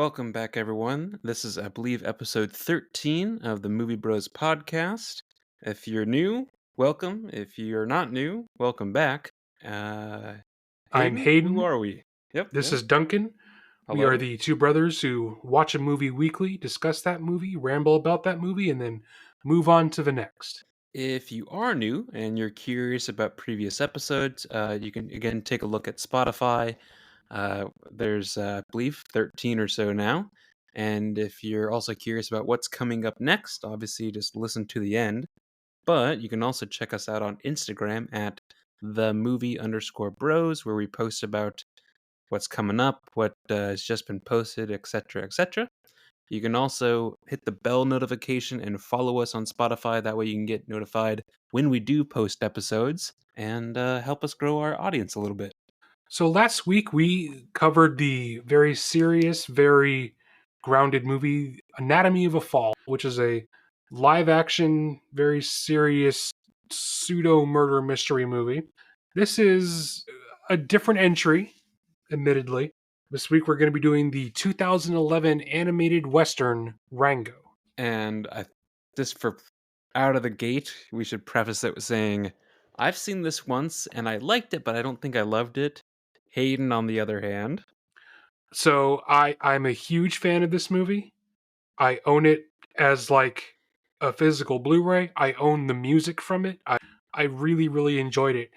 Welcome back, everyone. This is, I believe, episode 13 of the Movie Bros podcast. If you're new, welcome. If you're not new, welcome back. I'm Hayden, who Hayden. are we? Yep. This is Duncan. We are Hello. the two brothers who watch a movie weekly, discuss that movie, ramble about that movie, and then move on to the next. If you are new and you're curious about previous episodes, you can, again, take a look at Spotify. There's, I believe, 13 or so now. And if you're also curious about what's coming up next, obviously just listen to the end. But you can also check us out on Instagram at @themovie_bros, where we post about what's coming up, what has just been posted, etc., etc. You can also hit the bell notification and follow us on Spotify. That way you can get notified when we do post episodes and help us grow our audience a little bit. So last week we covered the very serious, very grounded movie Anatomy of a Fall, which is a live action, very serious pseudo murder mystery movie. This is a different entry, admittedly. This week we're going to be doing the 2011 animated western Rango. And just for out of the gate, we should preface it with saying, I've seen this once and I liked it, but I don't think I loved it. Hayden, on the other hand. So I'm a huge fan of this movie. I own it as like a physical Blu-ray. I own the music from it. I really, really enjoyed it.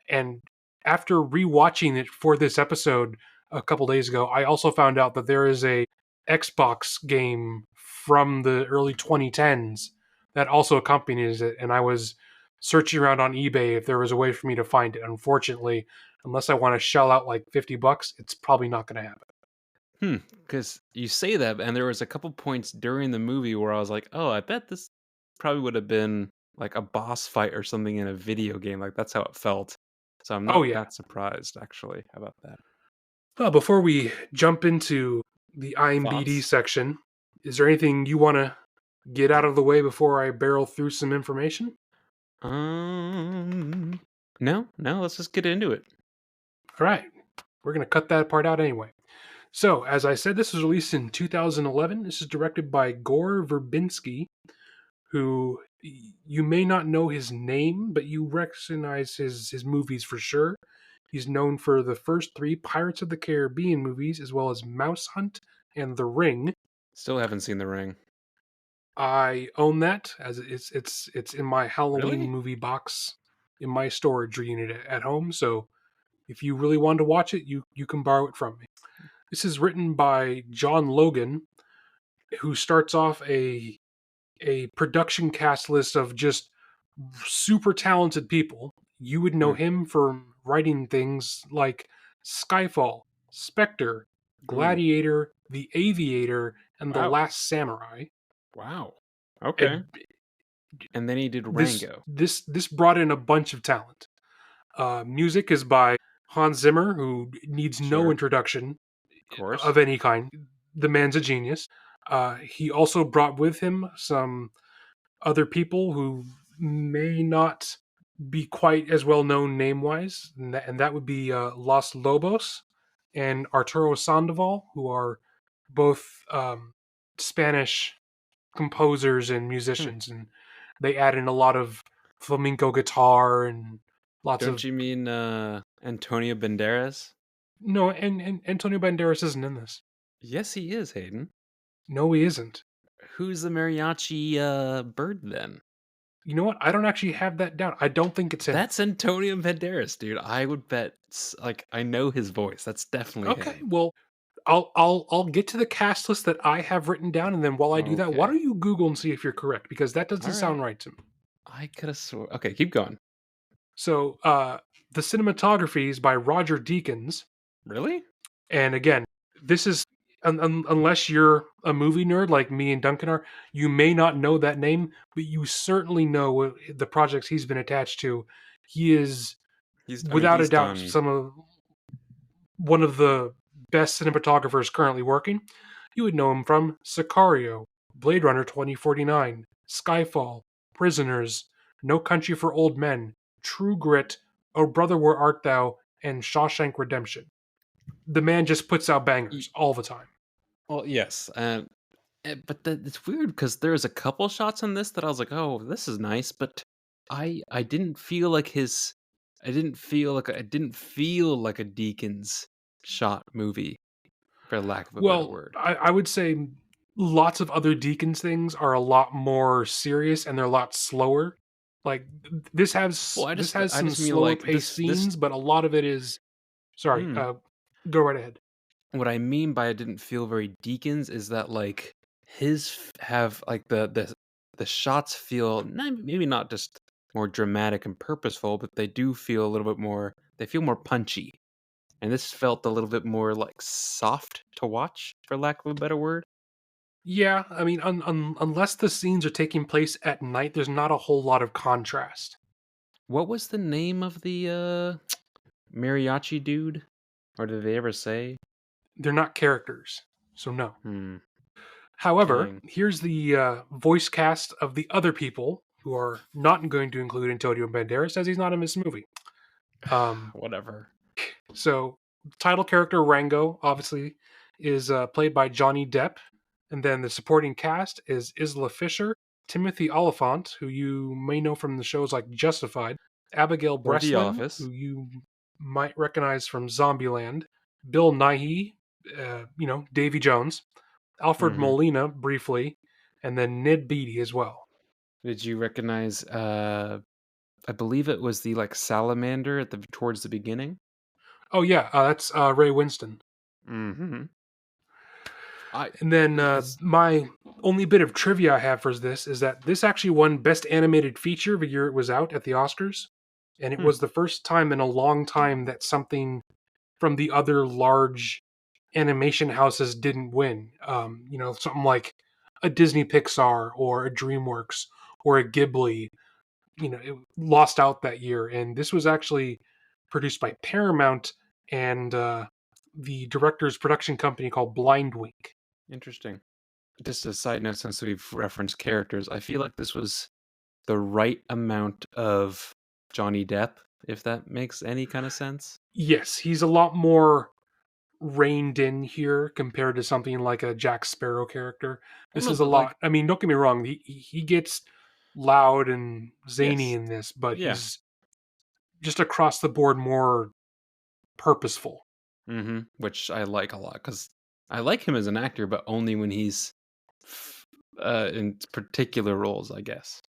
And after rewatching it for this episode a couple days ago, I also found out that there is a Xbox game from the early 2010s that also accompanies it. And I was searching around on eBay if there was a way for me to find it. Unfortunately, unless I want to shell out like $50, it's probably not going to happen. Because you say that, and there was a couple points during the movie where I was like, oh, I bet this probably would have been like a boss fight or something in a video game. Like, that's how it felt. So I'm Oh not yeah. that surprised, actually. How about that? Before we jump into the IMDb Thoughts? section, is there anything you want to get out of the way before I barrel through some information? No, let's just get into it. All right. We're going to cut that part out anyway. So, as I said, this was released in 2011. This is directed by Gore Verbinski, who you may not know his name, but you recognize his movies for sure. He's known for the first three Pirates of the Caribbean movies, as well as Mouse Hunt and The Ring. Still haven't seen The Ring. I own that as it's in my Halloween Really? movie box in my storage unit at home. So if you really want to watch it, you can borrow it from me. This is written by John Logan, who starts off a production cast list of just super talented people. You would know Hmm. him from writing things like Skyfall, Spectre, Ooh. Gladiator, The Aviator, and The Wow. Last Samurai. Wow. Okay. And And then he did this Rango. this brought in a bunch of talent. Music is by Hans Zimmer, who needs no Sure. introduction Of course. of any kind. The man's a genius. He also brought with him some other people who may not be quite as well known name wise, and that would be Los Lobos and Arturo Sandoval, who are both Spanish composers and Hmm. musicians, and they add in a lot of flamenco guitar and lots Don't of you mean Antonio Banderas? no. And Antonio Banderas isn't in this. Yes, he is, Hayden. No, he isn't. Who's the mariachi bird then? You know what? I don't actually have that down. I don't think it's him. That's Antonio Banderas, dude. I would bet like I know his voice. That's definitely Okay, him. well, I'll get to the cast list that I have written down, and then while I do that, why Okay. don't you Google and see if you're correct? Because that doesn't All right. sound right to me. I could have swore. Okay, keep going. So, the cinematography is by Roger Deakins, Really? and again, this is unless you're a movie nerd like me and Duncan are, you may not know that name, but you certainly know the projects he's been attached to. He is, I mean, without a he's doubt, done. one of the best cinematographers currently working. You would know him from Sicario, Blade Runner 2049, Skyfall, Prisoners, No Country for Old Men, True Grit, Oh Brother Where Art Thou, and Shawshank Redemption. The man just puts out y- bangers all the time. Well, yes, but it's weird because there's a couple shots in this that I was like, "Oh, this is nice," but I didn't feel like his I didn't feel like a Deakins shot movie, for lack of a better Well, word. I would say lots of other Deacons things are a lot more serious and they're a lot slower. Like Well, this has I some just mean slower like paced this. scenes, but a lot of it is sorry. Mm, Go right ahead. what I mean by I didn't feel very Deakins is that like have like the shots feel maybe not just more dramatic and purposeful, but they do feel a little bit more. They feel more punchy. And this felt a little bit more, like, soft to watch, for lack of a better word. Yeah, I mean, unless the scenes are taking place at night, there's not a whole lot of contrast. What was the name of the, mariachi dude? Or did they ever say? They're not characters, so no. Hmm, However, dang. here's the voice cast of the other people who are not going to include Antonio Banderas as he's not in this movie. Um, Whatever. so, title character Rango obviously is played by Johnny Depp, and then the supporting cast is Isla Fisher, Timothy Oliphant, who you may know from the shows like Justified, Abigail Or The Breslin, Office. who you might recognize from Zombieland, Bill Nighy, Davy Jones, Alfred Mhm. Molina briefly, and then Ned Beatty as well. Did you recognize, I believe it was the, like, salamander at the towards the beginning? Oh yeah, that's Ray Winston. Mhm. I And then it's my only bit of trivia I have for this is that this actually won Best Animated Feature the year it was out at the Oscars, and it hmm, was the first time in a long time that something from the other large animation houses didn't win. Something like a Disney Pixar or a DreamWorks or a Ghibli. It lost out that year, and this was actually produced by Paramount and the director's production company called Blind Wink. interesting. Just a side note since we've referenced characters, I feel like this was the right amount of Johnny Depp, if that makes any kind of sense. Yes, he's a lot more reined in here compared to something like a Jack Sparrow character. Well, This no, is a but like, lot. I mean, don't get me wrong. He gets loud and zany yes, in this, but yeah, he's just across the board more purposeful. which I like a lot because I like him as an actor, but only when he's f- in particular roles, I guess.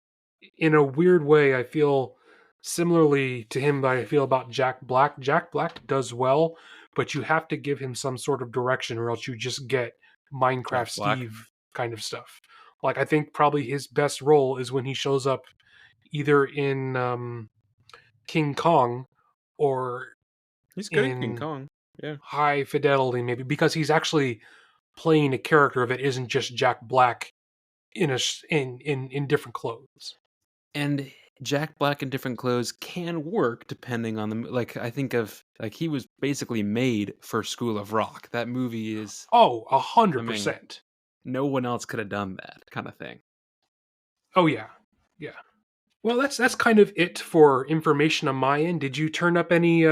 In a weird way, I feel similarly to him that I feel about Jack Black. Jack Black does well, but you have to give him some sort of direction, or else you just get Minecraft Jack Black. Steve kind of stuff. Like I think probably his best role is when he shows up either in King Kong or He's good in King in Kong. Yeah, High Fidelity, maybe because he's actually playing a character that isn't just Jack Black in different clothes. and Jack Black in different clothes can work depending on like I think of like he was basically made for School of Rock. That movie is, Oh, a I hundred mean, percent. no one else could have done that kind of thing. Oh yeah, yeah. Well, that's kind of it for information on my end. Did you turn up any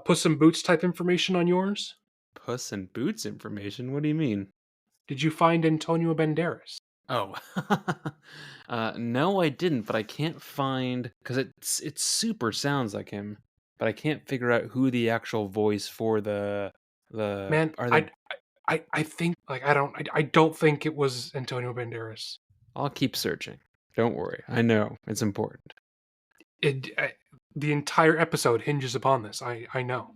Puss in Boots type information on yours? Puss in Boots information. What do you mean? Did you find Antonio Banderas? Oh, no, I didn't, but I can't find because it super sounds like him, but I can't figure out who the actual voice for the Man, are they. I think like I don't think it was Antonio Banderas. I'll keep searching. Don't worry. I know it's important. The entire episode hinges upon this. I know.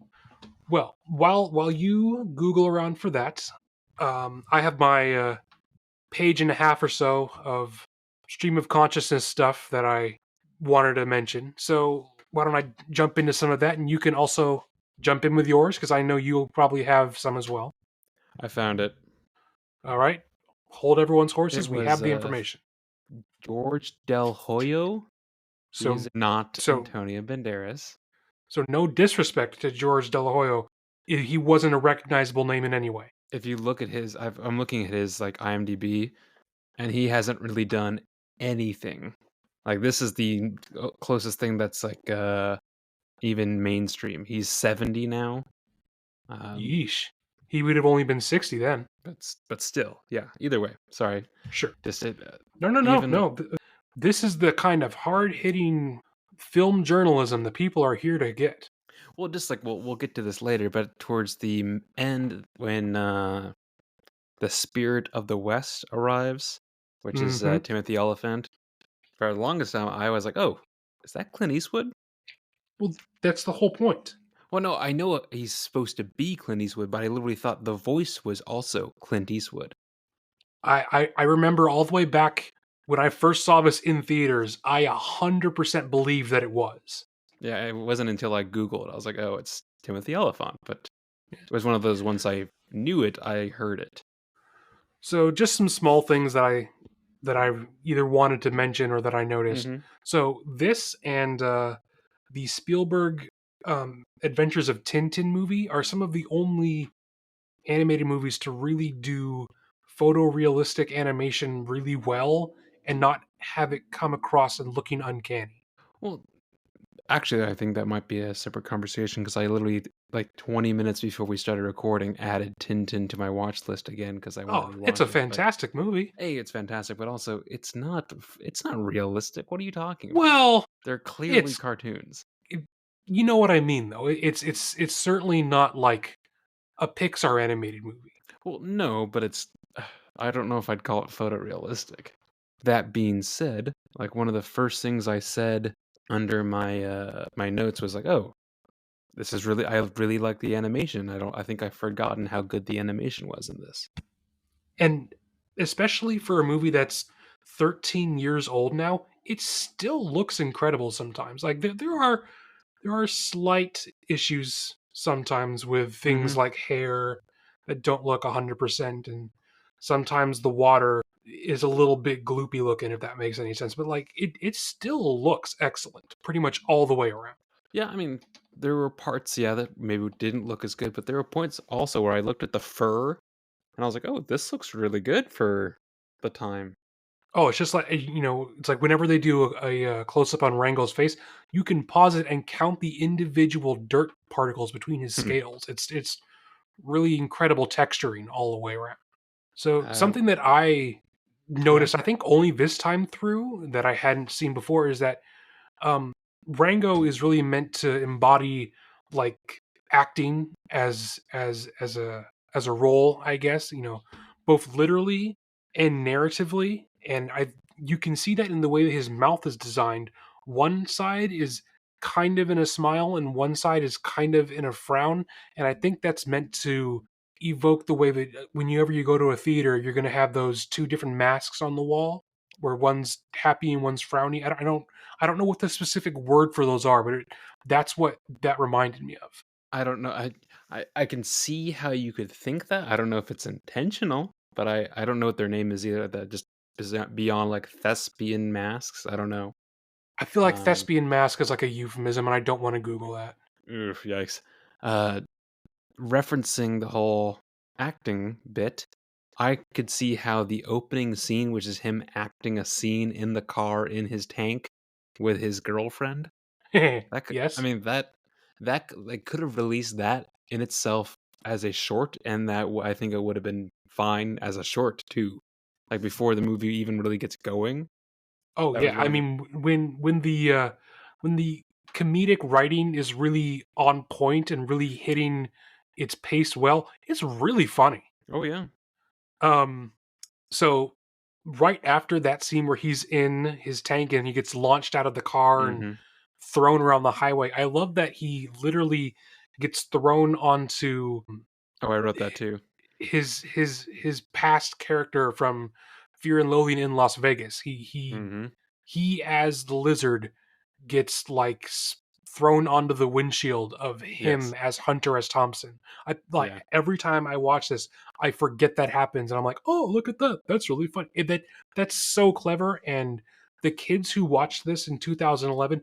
Well, while you Google around for that, I have my page and a half or so of stream of consciousness stuff that I wanted to mention. So why don't I jump into some of that, and you can also jump in with yours because I know you'll probably have some as well. I found it. All right, hold everyone's It horses. We was have the information. George Del Hoyo. He is So not so Antonio Banderas. so no disrespect to George De La Hoya, he wasn't a recognizable name in any way. If you look at his, I'm looking at his like IMDb, and he hasn't really done anything. Like this is the closest thing that's like even mainstream. He's 70 now. Um, Yeesh. He would have only been 60 then. But still, yeah. Either way, sorry. Sure. Just No, no, no, even no. This is the kind of hard hitting film journalism that people are here to get. well, just like we'll get to this later, but towards the end when the Spirit of the West arrives, which is Hmm. Timothy Oliphant. For the longest time, I was like, "Oh, is that Clint Eastwood?" Well, that's the whole point. Well, no, I know he's supposed to be Clint Eastwood, but I literally thought the voice was also Clint Eastwood. I remember all the way back when I first saw this in theaters, I 100% believed that it was. Yeah, it wasn't until I Googled, I was like, "Oh, it's Timothy Oliphant." But it was one of those once I knew it, I heard it. So just some small things that I either wanted to mention or that I noticed. Hmm. So this and the Spielberg Adventures of Tintin movie are some of the only animated movies to really do photorealistic animation really well and not have it come across and looking uncanny. Well, actually, I think that might be a separate conversation because I literally, like 20 minutes before we started recording, added Tintin to my watch list again because I want to Oh, it's a rewatch it. But fantastic movie. A, it's fantastic, but also it's not realistic. What are you talking about? Well, They're clearly it's cartoons. it, you know what I mean though. It's certainly not like a Pixar animated movie. Well, no, but it's I don't know if I'd call it photorealistic. That being said, like one of the first things I said under my notes was like, "Oh, this is really I really like the animation. I think I've forgotten how good the animation was in this." And especially for a movie that's 13 years old now, it still looks incredible sometimes. Like there are slight issues sometimes with things Mhm. like hair that don't look 100%, and sometimes the water is a little bit gloopy looking, if that makes any sense, but like it still looks excellent pretty much all the way around. Yeah, I mean, there were parts, yeah, that maybe didn't look as good, but there were points also where I looked at the fur and I was like, "Oh, this looks really good for the time." Oh, it's just like it's like whenever they do a close up on Rango's face, you can pause it and count the individual dirt particles between his scales. It's really incredible texturing all the way around. So uh, something that I yeah. noticed, I think only this time through that I hadn't seen before, is that um, Rango is really meant to embody like acting as a role, I guess. Both literally and narratively, and I you can see that in the way that his mouth is designed. One side is kind of in a smile, and one side is kind of in a frown, and I think that's meant to evoke the way that whenever you go to a theater, you're going to have those two different masks on the wall, where one's happy and one's frowny. I don't know what the specific word for those are, but that's what that reminded me of. I don't know. I can see how you could think that. I don't know if it's intentional, but I don't know what their name is either. That just is beyond like thespian masks. I don't know. I feel like Um, thespian mask is like a euphemism, and I don't want to Google that. oof, yikes. Uh, Referencing the whole acting bit, I could see how the opening scene, which is him acting a scene in the car in his tank with his girlfriend, that could, I Yes. mean, they could have released that in itself as a short, and I think it would have been fine as a short too. Like before the movie even really gets going. Oh That was yeah. one I of the mean, when the comedic writing is really on point and really hitting its pace well, it's really funny. oh yeah. Um, so right after that scene where he's in his tank and he gets launched out of the car and Hmm. thrown around the highway, I love that he literally gets thrown onto Oh, I wrote that too. his past character from Fear and Loathing in Las Vegas. Hmm. He as the lizard gets like thrown onto the windshield of him Yes. as Hunter S. Thompson. I like Yeah. every time I watch this, I forget that happens, and I'm like, oh, look at that. That's really fun. That's so clever. And the kids who watched this in 2011,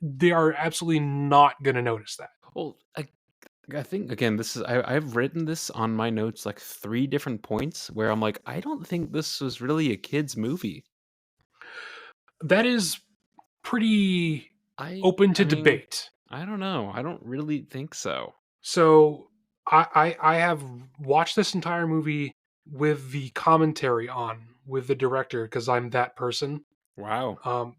they are absolutely not going to notice that. Well, I think again, I've written this on my notes like three different points where I'm like, I don't think this was really a kids movie. That is pretty I open I to mean, debate. I don't know. I don't really think so. So I have watched this entire movie with the commentary on with the director because I'm that person. Wow. Um,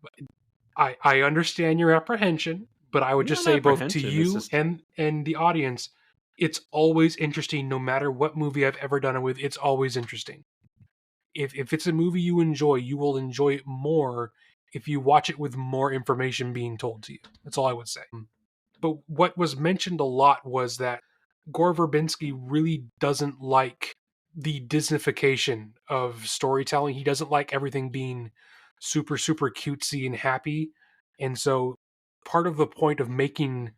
I understand your apprehension, but I would just Not say both to apprehension. It's you just and the audience, it's always interesting no matter what movie I've ever done it with. It's always interesting. If it's a movie you enjoy, you will enjoy it more if you watch it with more information being told to you. That's all I would say. But what was mentioned a lot was that Gore Verbinski really doesn't like the Disneyfication of storytelling. He doesn't like everything being super, super cutesy and happy. And so part of the point of making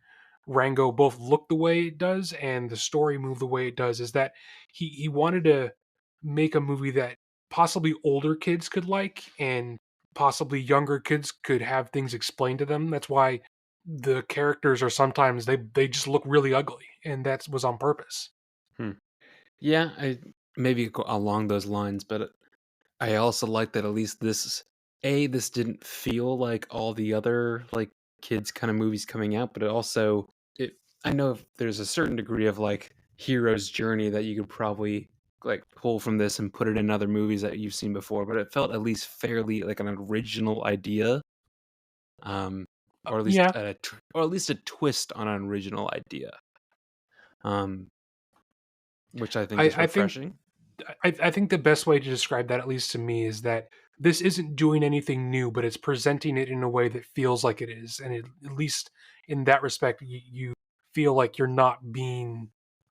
Rango both look the way it does and the story move the way it does is that he wanted to make a movie that possibly older kids could like and possibly younger kids could have things explained to them. That's why the characters are sometimes they just look really ugly, and that was on purpose. hmm. Yeah, I maybe along those lines, but I also like that at least this didn't feel like all the other like kids kind of movies coming out, but it I know there's a certain degree of like hero's journey that you could probably like pull from this and put it in other movies that you've seen before, but it felt at least fairly like an original idea, um, or at least Yeah, or at least a twist on an original idea, um, which I think I, is I think refreshing. I think the best way to describe that, at least to me, is that this isn't doing anything new, but it's presenting it in a way that feels like it is, and at least in that respect, you feel like you're not being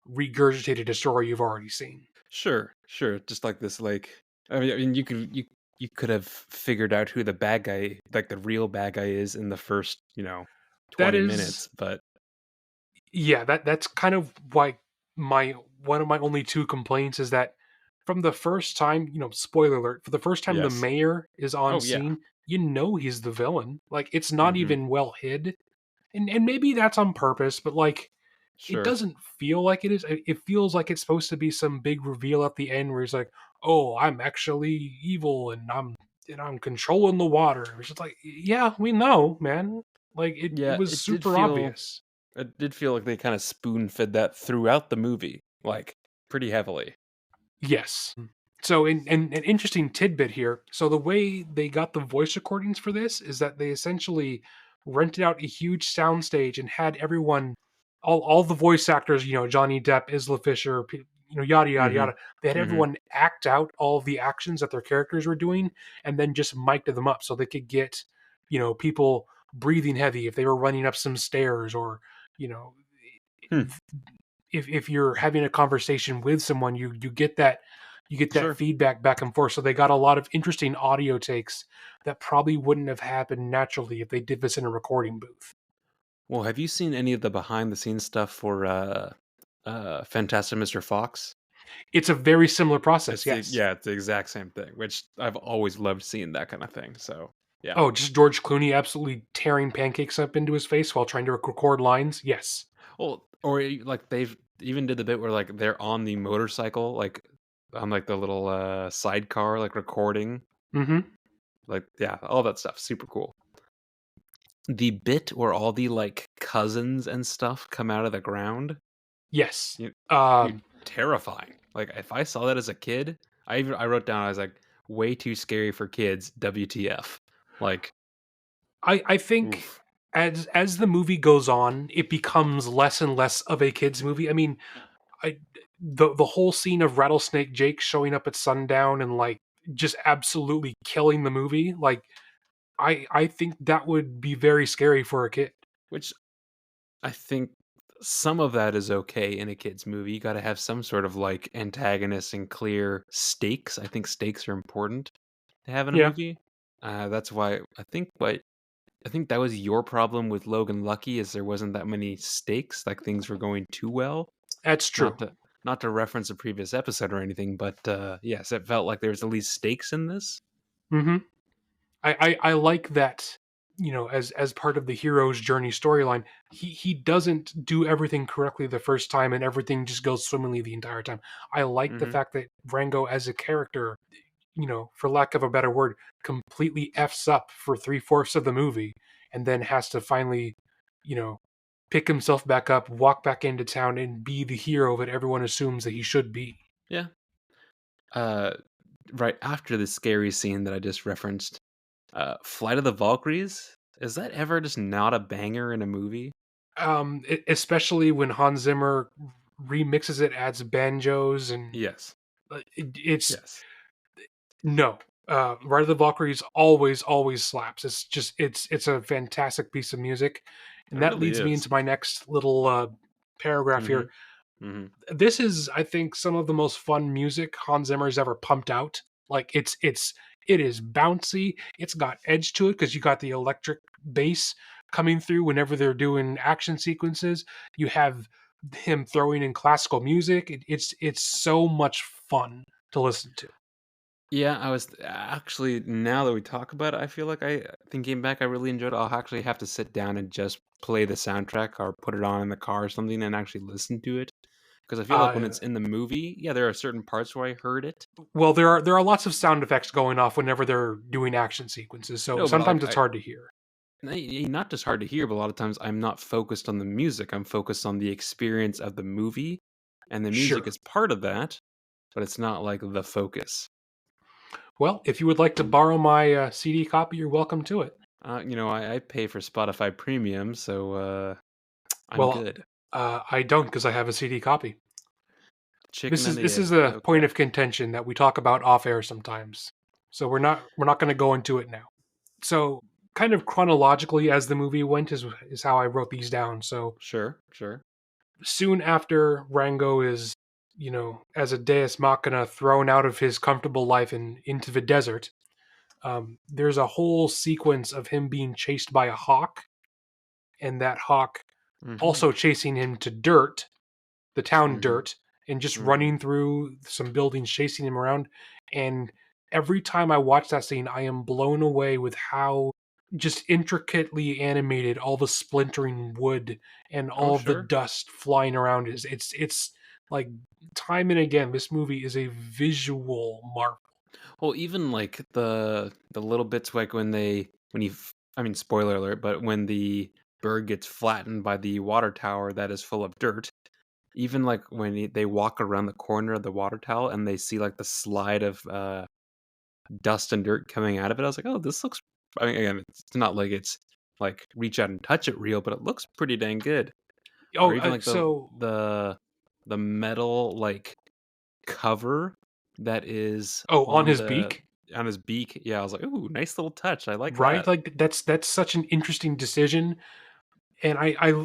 regurgitated a story you've already seen. Sure, sure. Just like this, like I mean, you could have figured out who the bad guy, like the real bad guy, is in the first, That 20 minutes. is But Yeah, that's kind of why my one of my only two complaints is that from the first time, spoiler alert, for the first time the yes, mayor is on oh yeah, scene, you know he's the villain. Like it's not hmm, even well hid. And maybe that's on purpose, but like it sure, doesn't feel like it is. It feels like it's supposed to be some big reveal at the end where he's like, "Oh, I'm actually evil and I'm controlling the water." It's just like, "Yeah, we know, man." Like it yeah. was super obvious. It did feel like they kind of spoon fed that throughout the movie, like pretty heavily. Yes. So, an interesting tidbit here. So, the way they got the voice recordings for this is that they essentially rented out a huge soundstage and had everyone, all the voice actors, Johnny Depp, Isla Fisher, yada yada Hmm. yada. They had Hmm. everyone act out all of the actions that their characters were doing, and then just mic'd them up so they could get, people breathing heavy if they were running up some stairs or, you know, Hmm. if you're having a conversation with someone, you get that Sure. feedback back and forth. So they got a lot of interesting audio takes that probably wouldn't have happened naturally if they did this in a recording booth. Well, have you seen any of the behind the scenes stuff for Fantastic Mr. Fox? It's a very similar process, yes. It's the exact same thing, which I've always loved seeing that kind of thing. So yeah. Oh, just George Clooney absolutely tearing pancakes up into his face while trying to record lines. Yes. Well, or like they've even did the bit where like they're on the motorcycle, like on like the little sidecar, like recording, Mm-hmm. like yeah, all that stuff, super cool. The bit where all the like cousins and stuff come out of the ground, Yes. you, Uh, dude, terrifying. Like if I saw that as a kid, I wrote down I was like way too scary for kids. WTF? Like I think oof. as the movie goes on, it becomes less and less of a kids movie. I mean, I the whole scene of Rattlesnake Jake showing up at sundown and like just absolutely killing the movie, like I think that would be very scary for a kid. Which I think some of that is okay in a kids movie. You got to have some sort of like antagonist and clear stakes. I think stakes are important to have in a Yeah, movie. That's why I think that was your problem with Logan Lucky is there wasn't that many stakes, like things were going too well. that's true. Not to not to reference a previous episode or anything, but yes, it felt like there was at least stakes in this. Hmm. I like that, as part of the hero's journey storyline, he doesn't do everything correctly the first time and everything just goes swimmingly the entire time. I like the Hmm. fact that Rango as a character, for lack of a better word, completely f's up for three-fourths of the movie and then has to finally, you know pick himself back up, walk back into town, and be the hero that everyone assumes that he should be. Yeah. Uh, right after the scary scene that I just referenced, Flight of the Valkyries, is that ever just not a banger in a movie? Especially when Hans Zimmer remixes it, adds banjos, and Yes. it's Yes. no. Ride of the Valkyries always slaps. It's just it's a fantastic piece of music, It and that really leads me is. into my next little paragraph here. Mhm. Mhm. This is, I think, some of the most fun music Hans Zimmer's ever pumped out. Like it is bouncy. It's got edge to it because you got the electric bass coming through whenever they're doing action sequences. You have him throwing in classical music. It's so much fun to listen to. Yeah, I was actually now that we talk about it, I feel like I thinking back, I really enjoyed it. I'll actually have to sit down and just play the soundtrack or put it on in the car or something and actually listen to it. Because I feel like when Uh, it's in the movie, yeah, there are certain parts where I heard it. well, there are lots of sound effects going off whenever they're doing action sequences, so No, but sometimes like it's hard to hear. not just hard to hear, but a lot of times I'm not focused on the music. I'm focused on the experience of the movie, and the music Sure. is part of that, but it's not like the focus. Well, if you would like to borrow my CD copy, you're welcome to it. I pay for Spotify Premium, so I'm Well, good. I don't because I have a CD copy. Chicken This and is the this is egg. a point Okay. of contention that we talk about off air sometimes. So we're not going to go into it now. So kind of chronologically as the movie went is how I wrote these down. So Sure, sure. soon after Rango is, as a deus machina thrown out of his comfortable life and into the desert, there's a whole sequence of him being chased by a hawk, and that hawk Mhm. also chasing him to dirt, the town Mhm. dirt, and just Mhm. running through some buildings, chasing him around. And every time I watch that scene, I am blown away with how just intricately animated all the splintering wood and Oh, all of the sure. dust flying around is. It's like time and again, this movie is a visual marvel. Well, even like the little bits like when he I mean spoiler alert, but when the bird gets flattened by the water tower that is full of dirt, even like when they walk around the corner of the water tower and they see like the slide of dust and dirt coming out of it, I was like, "Oh, this looks." I mean, again, it's not like it's like reach out and touch it real, but it looks pretty dang good. Or Oh, even like so the the metal like cover that is on on his the beak, on his beak. Yeah, I was like, "Ooh, nice little touch. I like right? that." Like that's such an interesting decision. And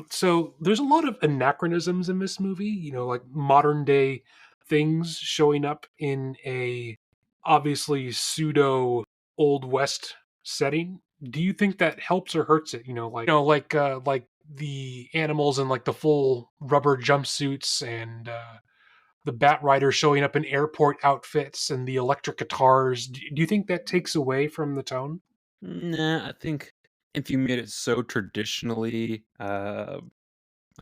so there's a lot of anachronisms in this movie, like modern day things showing up in a obviously pseudo old west setting. Do you think that helps or hurts it? Like the animals in like the full rubber jumpsuits, and the Bat Rider showing up in airport outfits and the electric guitars. Do you think that takes away from the tone? Nah, I think if you made it so traditionally, like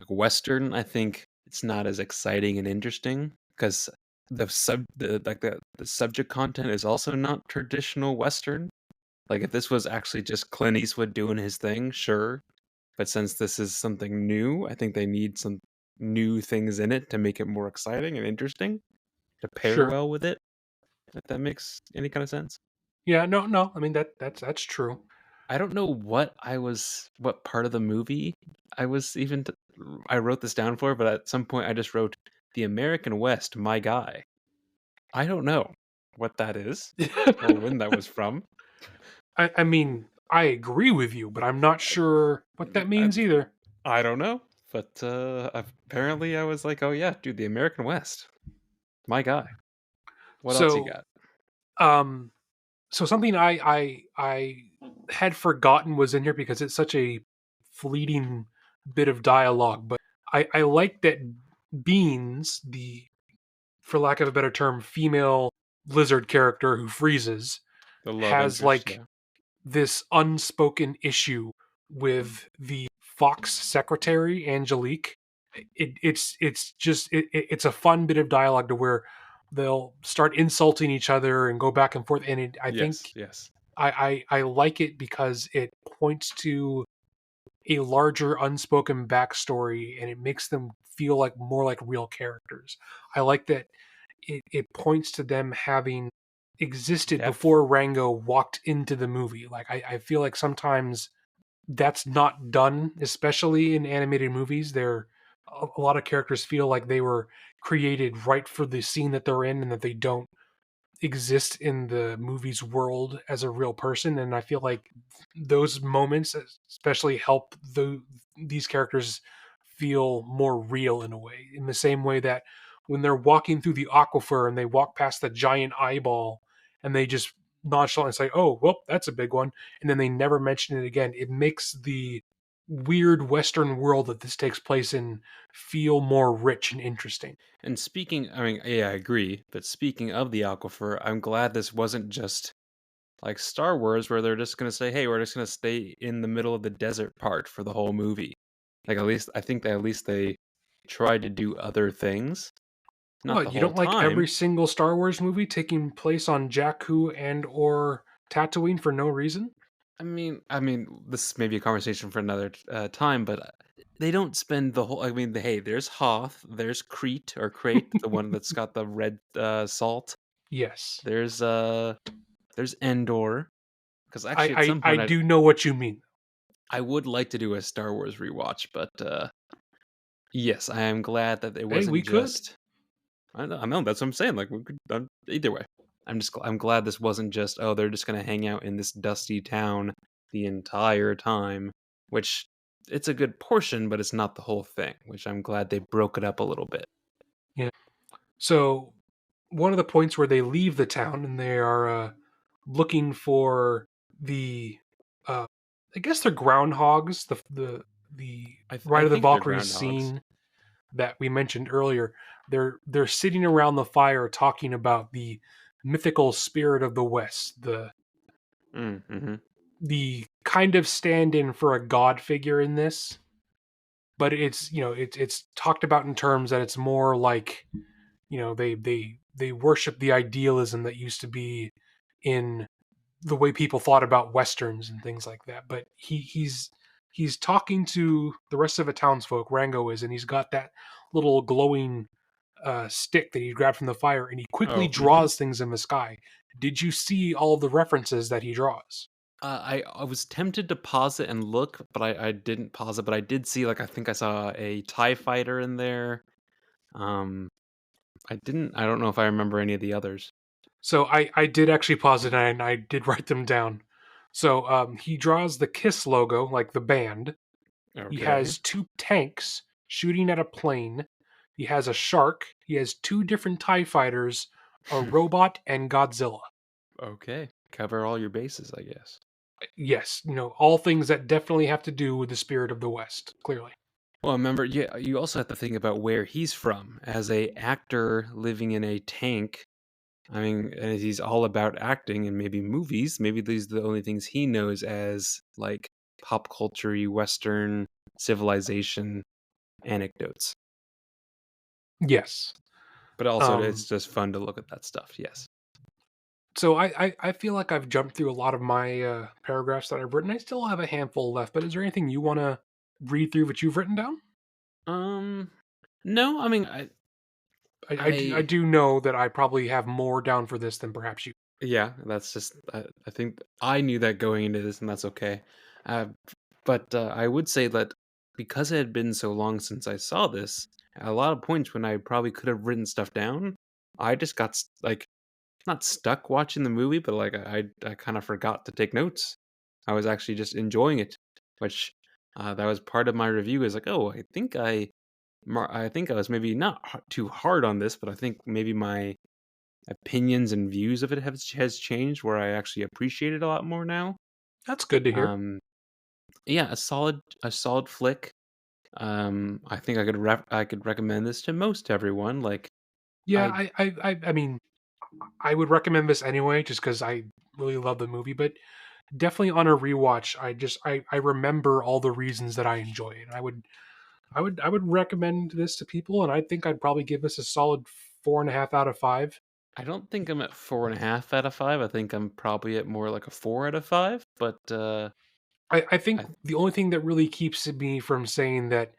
Western, I think it's not as exciting and interesting because the subject content is also not traditional Western. Like if this was actually just Clint Eastwood doing his thing, sure. But since this is something new, I think they need some new things in it to make it more exciting and interesting to pair Sure. well with it. If that makes any kind of sense. Yeah. No. No. I mean that's true. I don't know what part of the movie I was even I wrote this down for, but at some point I just wrote the American West, my guy. I don't know what that is or when that was from. I mean, I agree with you, but I'm not sure what that I, means either. I don't know, but apparently I was like, oh yeah, dude, the American West, my guy. What else you So, got? um, so something I had forgotten was in here because it's such a fleeting bit of dialogue, but I like that Beans, the, for lack of a better term, female lizard character who freezes, The love has interest, like yeah. this unspoken issue with the Fox secretary Angelique. It's a fun bit of dialogue to where they'll start insulting each other and go back and forth, and I Yes, think yes. I like it because it points to a larger unspoken backstory, and it makes them feel like more like real characters. I like that it points to them having existed Depth. before Rango walked into the movie. Like I feel like sometimes that's not done, especially in animated movies. A lot of characters feel like they were created right for the scene that they're in, and that they don't exist in the movie's world as a real person. And I feel like those moments especially help these characters feel more real in a way, in the same way that when they're walking through the aquifer and they walk past the giant eyeball and they just nonchalantly say, oh well, that's a big one, and then they never mention it again, it makes the weird western world that this takes place in feel more rich and interesting. And speaking, I mean, yeah, I agree. But speaking of the Aquifer, I'm glad this wasn't just like Star Wars, where they're just gonna say, "Hey, we're just gonna stay in the middle of the desert part for the whole movie." Like at least I think that at least they tried to do other things, not the What, you whole don't like every time. single Star Wars movie taking place on Jakku and or Tatooine for no reason? I mean, this may be a conversation for another time, but they don't spend the whole. I mean, hey, there's Hoth, there's Crete or Crate, the one that's got the red salt. Yes. There's uh, there's Endor. Because I, actually, at I some I point, do know what you mean. I would like to do a Star Wars rewatch, but yes, I am glad that it Hey, wasn't we could. just. I know that's what I'm saying. Like we could either way. I'm glad this wasn't just they're just gonna hang out in this dusty town the entire time, which it's a good portion, but it's not the whole thing. Which I'm glad they broke it up a little bit. Yeah. So one of the points where they leave the town and they are looking for the uh I guess they're groundhogs, the I Ride of the think they're Valkyries groundhogs. scene that we mentioned earlier. They're sitting around the fire talking about the mythical spirit of the West, Mm-hmm. the kind of stand-in for a god figure in this, but it's, it's talked about in terms that it's more like, they worship the idealism that used to be in the way people thought about westerns and things like that. But he's talking to the rest of the townsfolk, Rango is, and he's got that little glowing stick that he grabbed from the fire, and he quickly Oh, mm-hmm. draws things in the sky. Did you see all the references that he draws? I was tempted to pause it and look, but I didn't pause it. But I did see like I think I saw a Tie Fighter in there. Um, I don't know if I remember any of the others. So I did actually pause it, and I did write them down. So he draws the Kiss logo, like the band. He Okay. has two tanks shooting at a plane. He has a shark. He has two different TIE fighters, a robot, and Godzilla. Okay. Cover all your bases, I guess. Yes, all things that definitely have to do with the spirit of the West, clearly. Well, remember, yeah, you also have to think about where he's from. As a actor living in a tank, I mean, and he's all about acting and maybe movies. Maybe these are the only things he knows as like pop culture Western civilization anecdotes. Yes. But also, Um, it's just fun to look at that stuff. Yes. so I feel like I've jumped through a lot of my paragraphs that I've written. I still have a handful left, but is there anything you want to read through that you've written down? Um. No, I mean, I I do know that I probably have more down for this than perhaps you. yeah, that's just I think I knew that going into this, and that's okay. Uh, but I would say that because it had been so long since I saw this, at a lot of points when I probably could have written stuff down, I just got like not stuck watching the movie, but like I kind of forgot to take notes. I was actually just enjoying it, which that was part of my review. Is like, oh, I think I was maybe not too hard on this, but I think maybe my opinions and views of it has changed where I actually appreciate it a lot more now. That's good to hear. Um, yeah, a solid flick. I think I could recommend this to most everyone. Like Yeah, I I mean, I would recommend this anyway, just because I really love the movie. But definitely on a rewatch, I remember all the reasons that I enjoy it. I would recommend this to people, and I think I'd probably give this a solid 4.5 out of 5. I don't think I'm at 4.5 out of 5. I think I'm probably at more like a 4 out of 5. But I think I the only thing that really keeps me from saying that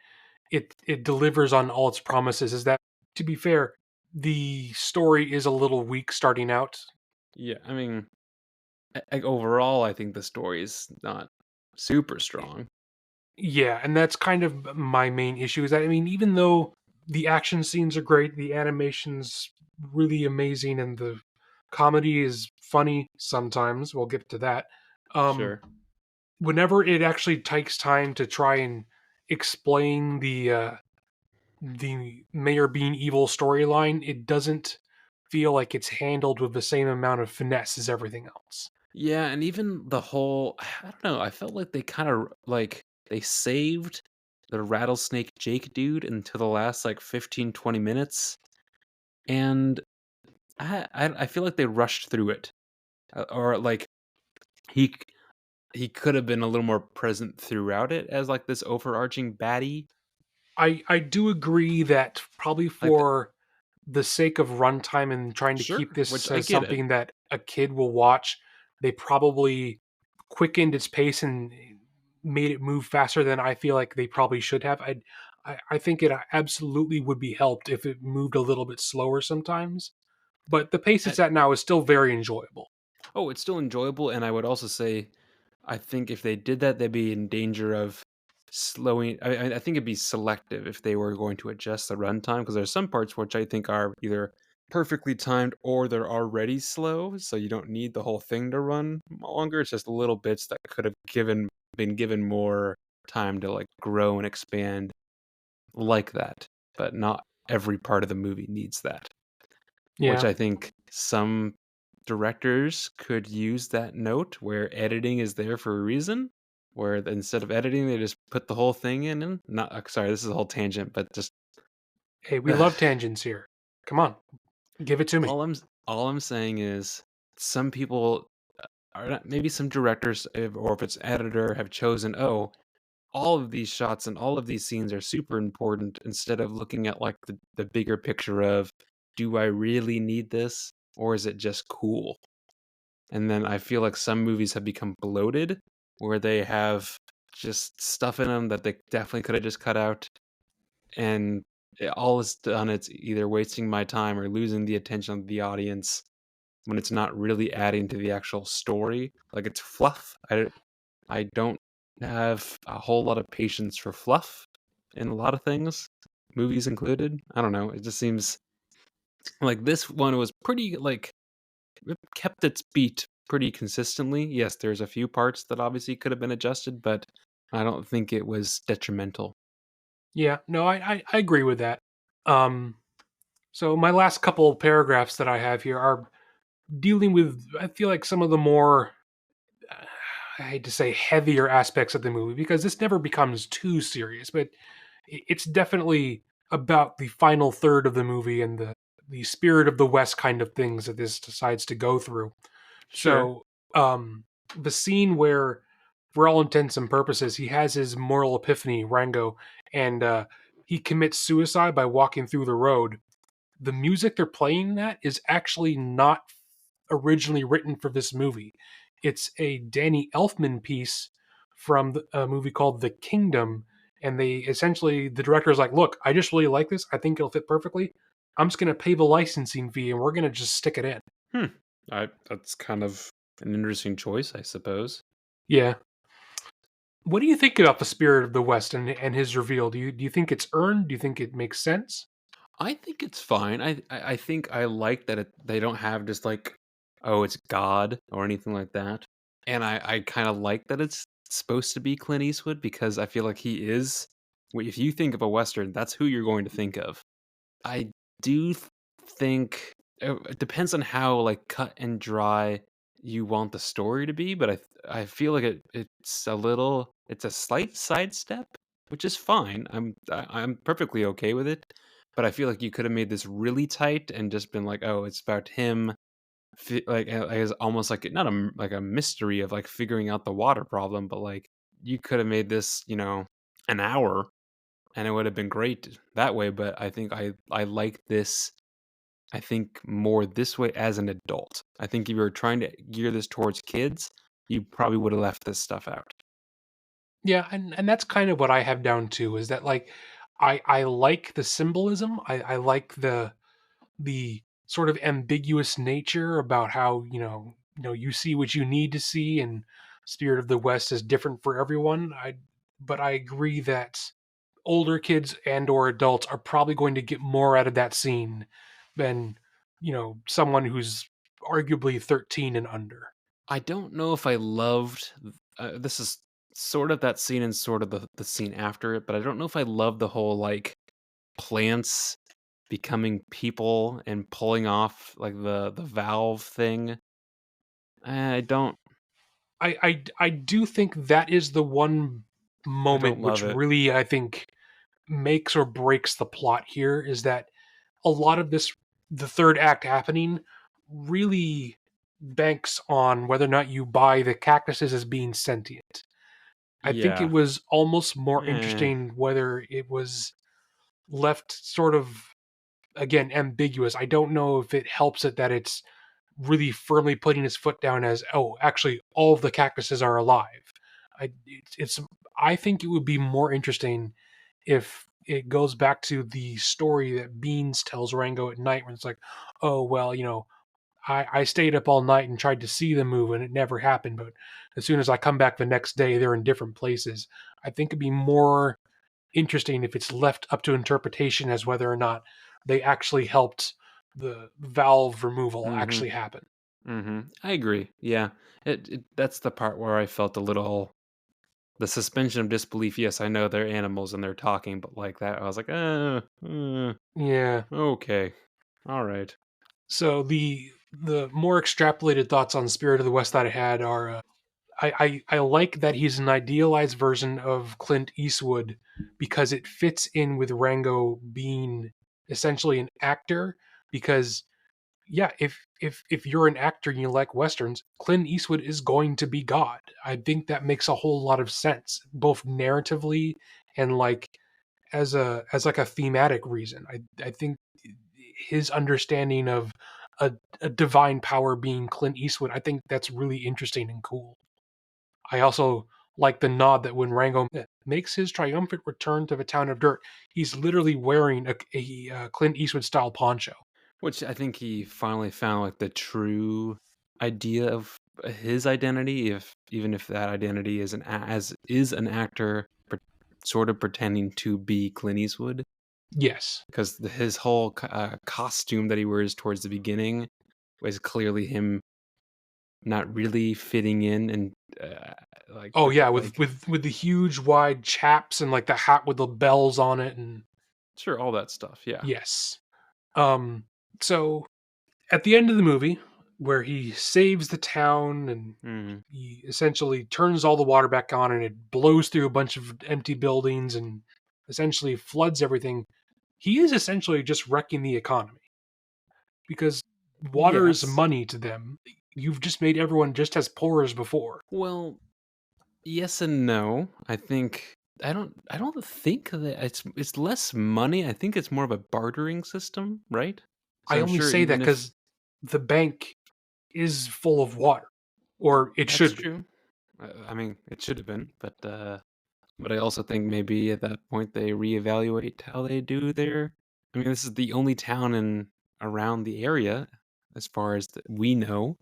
it delivers on all its promises is that, to be fair, the story is a little weak starting out. yeah, I mean, overall, I think the story is not super strong. Yeah, and that's kind of my main issue is that, I mean, even though the action scenes are great, the animation's really amazing, and the comedy is funny sometimes, we'll get to that. Um, Sure. Whenever it actually takes time to try and explain the mayor being evil storyline, it doesn't feel like it's handled with the same amount of finesse as everything else. Yeah, and even the whole I don't know, I felt like they kinda, like, they saved the rattlesnake Jake dude until the last, like, 15, 20 minutes, and I feel like they rushed through it, or, like, he c he could have been a little more present throughout it as, like, this overarching baddie, I do agree that probably like the for the sake of runtime and trying to keep sure, which this I as get it. something that a kid will watch, they probably quickened its pace and made it move faster than I feel like they probably should have. I think it absolutely would be helped if it moved a little bit slower sometimes, but the pace I it's at now is still very enjoyable. Oh, it's still enjoyable, and I would also say, I think if they did that, they'd be in danger of slowing. I think it'd be selective if they were going to adjust the runtime because there's some parts which I think are either perfectly timed or they're already slow, so you don't need the whole thing to run longer. It's just little bits that could have been given more time to like grow and expand like that, but not every part of the movie needs that. Which Yeah. I think some directors could use that note where editing is there for a reason, where instead of editing, they just put the whole thing in and not sorry, this is a whole tangent, but just Hey, we love tangents here. Come on, give it to me. all I'm saying is some people are not, maybe some directors or if it's editor have chosen, oh, all of these shots and all of these scenes are super important instead of looking at like the bigger picture of do I really need this or is it just cool? And then I feel like some movies have become bloated, where they have just stuff in them that they definitely coulda just cut out, and all it's done, it's either wasting my time or losing the attention of the audience when it's not really adding to the actual story. Like, it's fluff. I don't have a whole lot of patience for fluff in a lot of things, movies included. I don't know, it just seems like this one was pretty, like it kept its beat pretty consistently. Yes, there's a few parts that obviously could have been adjusted, but I don't think it was detrimental. Yeah, no, I agree with that. Um, so my last couple paragraphs that I have here are dealing with, I feel like, some of the more, uh, I hate to say, heavier aspects of the movie, because this never becomes too serious, but it's definitely about the final third of the movie and the spirit of the West kind of things that this decides to go through. Sure. So, the scene where, for all intents and purposes, he has his moral epiphany, Rango, and he commits suicide by walking through the road. The music they're playing that is actually not originally written for this movie. It's a Danny Elfman piece from a movie called The Kingdom, and they essentially, the director is like, "Look, I just really like this. I think it'll fit perfectly. I'm just going to pay the licensing fee, and we're going to just stick it in." Hmm. That's kind of an interesting choice, I suppose. Yeah. What do you think about the spirit of the West and his reveal? Do you think it's earned? Do you think it makes sense? I think it's fine. I think I like that they don't have just like, oh, it's God or anything like that. And I kind of like that it's supposed to be Clint Eastwood because I feel like he is. If you think of a Western, that's who you're going to think of. I do think it depends on how, like, cut and dry you want the story to be, but I feel like it's a slight sidestep, which is fine. I'm perfectly okay with it, but I feel like you coulda made this really tight and just been like, "Oh, it's about him," like, it's almost like not like a mystery of, like, figuring out the water problem, but, like, you coulda made this, an hour and it would have been great that way. But I think I like this. I think more this way as an adult. I think if you were trying to gear this towards kids, you probably would have left this stuff out. Yeah, and that's kind of what I have down too, is that like I like the symbolism. I like the sort of ambiguous nature about how, you see what you need to see, and Spirit of the West is different for everyone. But I agree that older kids and or adults are probably going to get more out of that scene than, someone who's arguably 13 and under. I don't know if I loved this is sort of that scene and sort of the scene after it, but I don't know if I love the whole, like, plants becoming people and pulling off, like, the valve thing. I don't I do think that is the one I don't moment which love it. really, I think, makes or breaks the plot here, is that a lot of this, the third act happening, really banks on whether or not you buy the cactuses as being sentient. I think it Yeah. was almost more Eh. interesting whether it was left sort of, again, ambiguous. I don't know if it helps it that it's really firmly putting his foot down as, oh, actually all of the cactuses are alive. It's I think it would be more interesting if it goes back to the story that Beans tells Rango at night, when it's like, oh well, I stayed up all night and tried to see them move and it never happened, but as soon as I come back the next day they're in different places. I think it'd be more interesting if it's left up to interpretation as whether or not they actually helped the valve removal Mhm. actually happen. Mhm. I agree. Yeah. It that's the part where I felt a little the suspension of disbelief. Yes, I know they're animals and they're talking, but like that, I was like, Yeah. okay. Alright." So the more extrapolated thoughts on Spirit of the West that I had are, I like that he's an idealized version of Clint Eastwood because it fits in with Rango being essentially an actor. Because yeah, if you're an actor and you like westerns, Clint Eastwood is going to be God. I think that makes a whole lot of sense, both narratively and like as like a thematic reason. I think his understanding of a divine power being Clint Eastwood, I think that's really interesting and cool. I also like the nod that when Rango makes his triumphant return to the town of Dirt, he's literally wearing a Clint Eastwood style poncho. Which I think he finally found, like, the true idea of his identity, if even if that identity is an actor sort of pretending to be Clint Eastwood, Yes. because his whole costume that he wears towards the beginning was clearly him not really fitting in and, like, Oh yeah, with like with the huge wide chaps and like the hat with the bells on it, and sure, all that stuff, yeah. yes. Um so at the end of the movie, where he saves the town and Mhm. he essentially turns all the water back on and it blows through a bunch of empty buildings and essentially floods everything, he is essentially just wrecking the economy because water is Yes. money to them. You've just made everyone just as poor as before. Well, yes and no. I don't think that it's less money. I think it's more of a bartering system, right? So I I'm only sure say that even if because the bank is full of water, or it that's should be. true. I mean, it should have been, but I also think maybe at that point they reevaluate how they do their. I mean, this is the only town in around the area, as far as we know.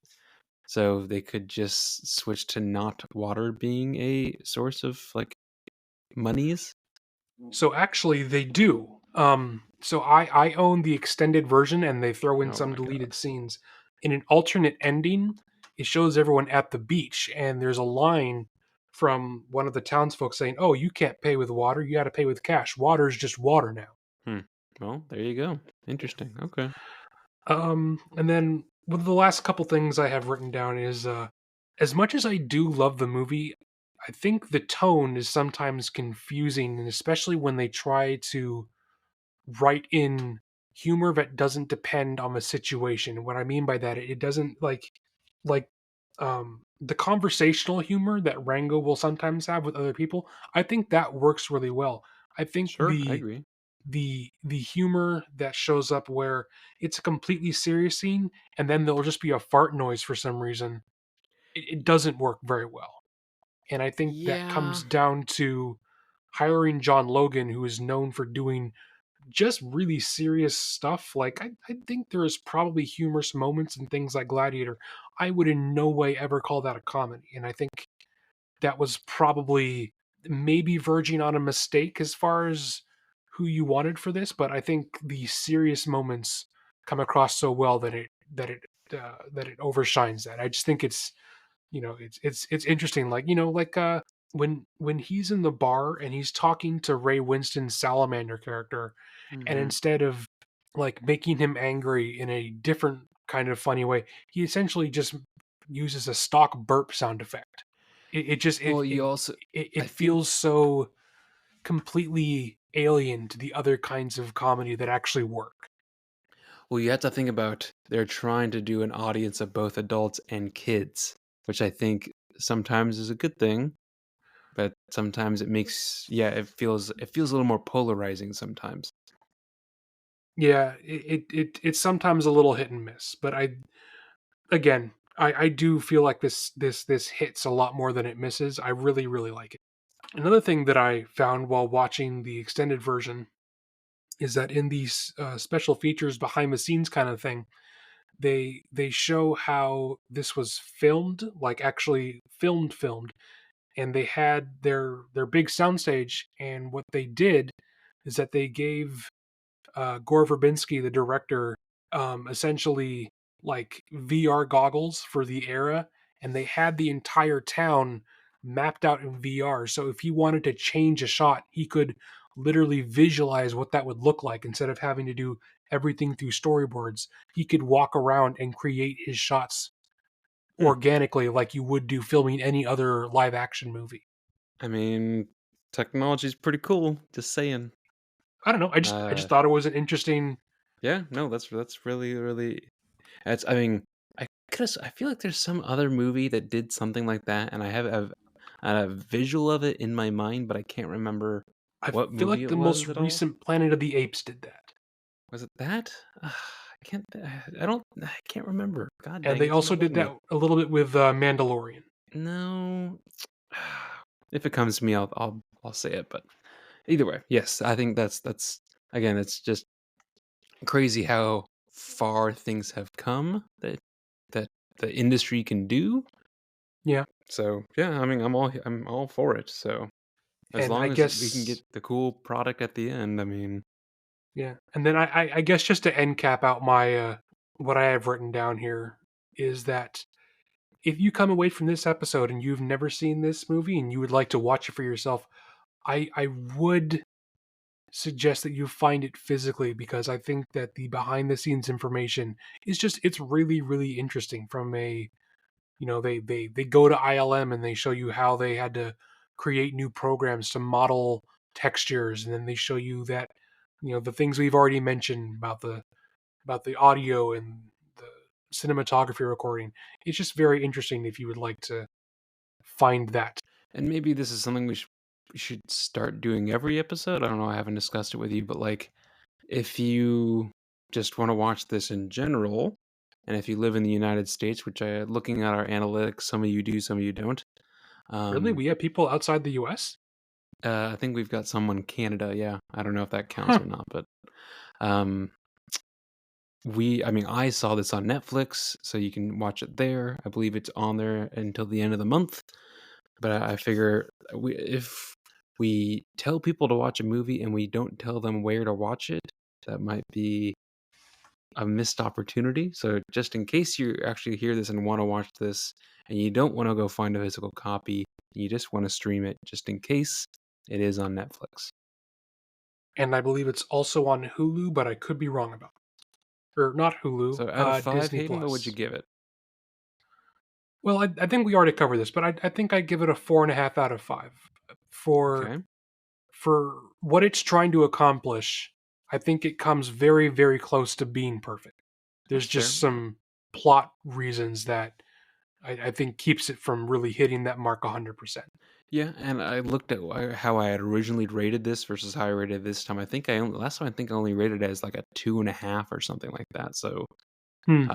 So they could just switch to not water being a source of like monies. So actually, they do. So I own the extended version, and they throw in Oh some my deleted god. scenes. In an alternate ending, it shows everyone at the beach, and there's a line from one of the townsfolk saying, "Oh, you can't pay with water; you got to pay with cash. Water is just water now." Hmm. Well, there you go. Interesting. Okay. And then one of the last couple things I have written down is, as much as I do love the movie, I think the tone is sometimes confusing, and especially when they try to write in humor that doesn't depend on the situation. What I mean by that, it doesn't like the conversational humor that Rango will sometimes have with other people. I think that works really well. I think Sure, I agree. the humor that shows up where it's a completely serious scene and then there'll just be a fart noise for some reason, it doesn't work very well. And I think that Yeah. comes down to hiring John Logan, who is known for doing just really serious stuff. Like I think there is probably humorous moments and things like Gladiator. I would in no way ever call that a comedy. And I think that was probably maybe verging on a mistake as far as who you wanted for this, but I think the serious moments come across so well that it overshines that. I just think it's it's interesting. Like when he's in the bar and he's talking to Ray Winston's salamander character, and Hmm. instead of like making him angry in a different kind of funny way, he essentially just uses a stock burp sound effect. It just Well, you also, I it think, feels so completely alien to the other kinds of comedy that actually work. well, you have to think about they're trying to do an audience of both adults and kids, which I think sometimes is a good thing, but sometimes it makes, yeah, it feels a little more polarizing sometimes. Yeah, it's sometimes a little hit and miss, but I do feel like this hits a lot more than it misses. I really really like it. Another thing that I found while watching the extended version is that in these special features behind the scenes kind of thing, they show how this was filmed, like actually filmed, and they had their big soundstage. And what they did is that they gave Gore Verbinski, the director, essentially like VR goggles for the era, and they had the entire town mapped out in VR. So if he wanted to change a shot, he could literally visualize what that would look like instead of having to do everything through storyboards. He could walk around and create his shots Hmm. organically like you would do filming any other live action movie. I mean, technology's pretty cool. Just saying. I don't know. I just Uh, thought it was an interesting. yeah, no, that's really really. That's, I mean, I feel like there's some other movie that did something like that, and I have a visual of it in my mind, but I can't remember I what feel movie like it the most was at all. recent Planet of the Apes did that. Was it that? I can't. I don't. I can't remember. God And dang, they it's also not with did me. that a little bit with Mandalorian. No. If it comes to me, I'll say it. But either way, yes, I think that's again. It's just crazy how far things have come that the industry can do. Yeah, So yeah, I mean, I'm all for it. So as and I long as we can guess get the cool product at the end, I mean, yeah, and then I guess just to end cap out my what I have written down here is that if you come away from this episode and you've never seen this movie and you would like to watch it for yourself, I would suggest that you find it physically, because I think that the behind the scenes information is just it's really really interesting from a they go to ILM and they show you how they had to create new programs to model textures, and then they show you that the things we've already mentioned about the audio and the cinematography recording. It's just very interesting if you would like to find that. and maybe this is something we should start doing every episode. I don't know. I haven't discussed it with you, but like, if you just want to watch this in general, and if you live in the United States, which looking at our analytics, some of you do, some of you don't. Really, Um, we have people outside the US? I think we've got someone in Canada. Yeah, I don't know if that counts Huh. or not, but um, I mean, I saw this on Netflix, so you can watch it there. I believe it's on there until the end of the month. But I figure if we tell people to watch a movie and we don't tell them where to watch it, that might be a missed opportunity. So just in case you actually hear this and want to watch this, and you don't want to go find a physical copy, you just want to stream it, just in case it is on Netflix. And I believe it's also on Hulu, but I could be wrong about it. Or not Hulu, So out of five, Disney Hayden, what would you Plus. give it? Well, I think we already covered this, but I think I give it a 4.5 out of 5 for Okay, what it's trying to accomplish. I think it comes very, very close to being perfect. There's that's fair. just some plot reasons that I think keeps it from really hitting that mark 100%. Yeah, and I looked at how I had originally rated this versus how I rated this time. I think I only last time I think I only rated it as like a 2.5 or something like that. So Hmm.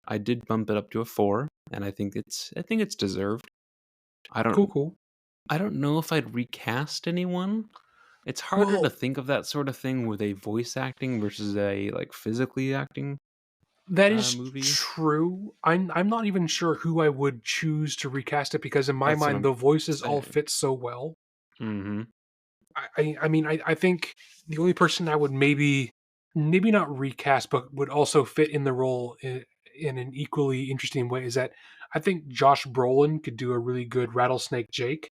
I did bump it up to a 4, and I think it's deserved. I Cool, don't cool. I don't know if I'd recast anyone. It's harder to Well, think of that sort of thing with a voice acting versus a, like, physically acting, that is movie. true. I'm not even sure who I would choose to recast it because in my That's what mind I'm the voices all saying. fit so well. Mhm. I think the only person I would maybe not recast, but would also fit in the role in an equally interesting way is that I think Josh Brolin could do a really good Rattlesnake Jake,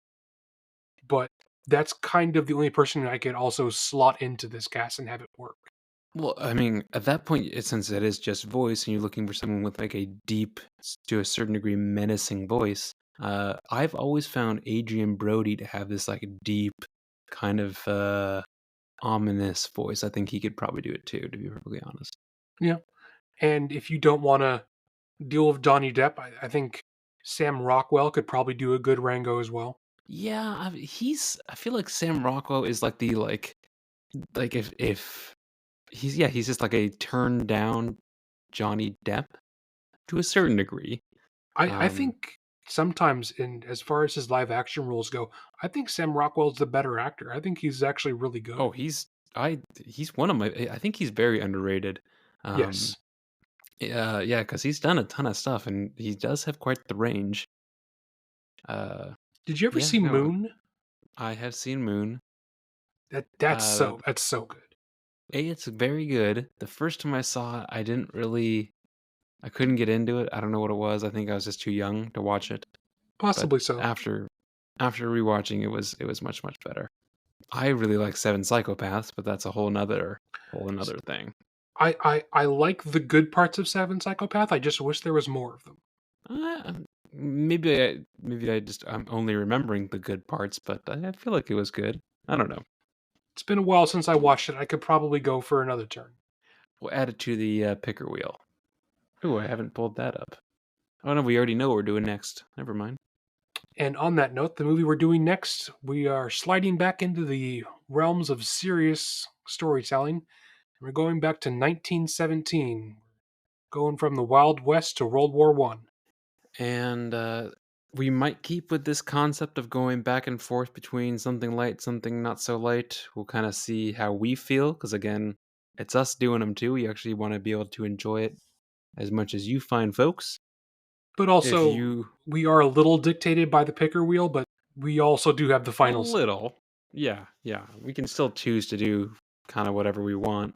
but that's kind of the only person I could also slot into this cast and have it work. Well, I mean, at that point, since it is just voice and you're looking for someone with, like, a deep, to a certain degree, menacing voice, I've always found Adrian Brody to have this, like, deep, kind of, ominous voice. I think he could probably do it too, to be perfectly honest. Yeah, and if you don't want to deal with Johnny Depp, I think Sam Rockwell could probably do a good Rango as well. Yeah, I feel like Sam Rockwell is like the, like, if he's just like a turned down Johnny Depp to a certain degree. I Um, think sometimes in as far as his live action roles go, I think Sam Rockwell's the better actor. I think he's actually really oh, good. he's one of my I think he's very underrated. Um, Yes. yeah, because he's done a ton of stuff, and he does have quite the range. Uh, Did you ever yeah, see no, Moon? I have seen Moon. Uh, That's so good. it's very good. The first time I saw it, I couldn't get into it. I don't know what it was. I think I was just too young to watch it. But Possibly so. after rewatching, it was much, much better. I really like Seven Psychopaths, but that's a whole another thing. I like the good parts of Seven Psychopath. I just wish there was more of them. I'm only remembering the good parts, but I feel like it was good. I don't know. It's been a while since I watched it. I could probably go for another turn. We'll add it to the picker wheel. Ooh, I haven't pulled that up. Oh no, we already know what we're doing next. Never mind. And on that note, the movie we're doing next, we are sliding back into the realms of serious storytelling. We're going back to 1917, going from the Wild West to World War One. And we might keep with this concept of going back and forth between something light, something not so light. We'll kind of see how we feel, because again, it's us doing them too. We actually want to be able to enjoy it as much as you find, folks. But If also, you we are a little dictated by the picker wheel, but we also do have the a final say. little, yeah, yeah, we can still choose to do kind of whatever we want.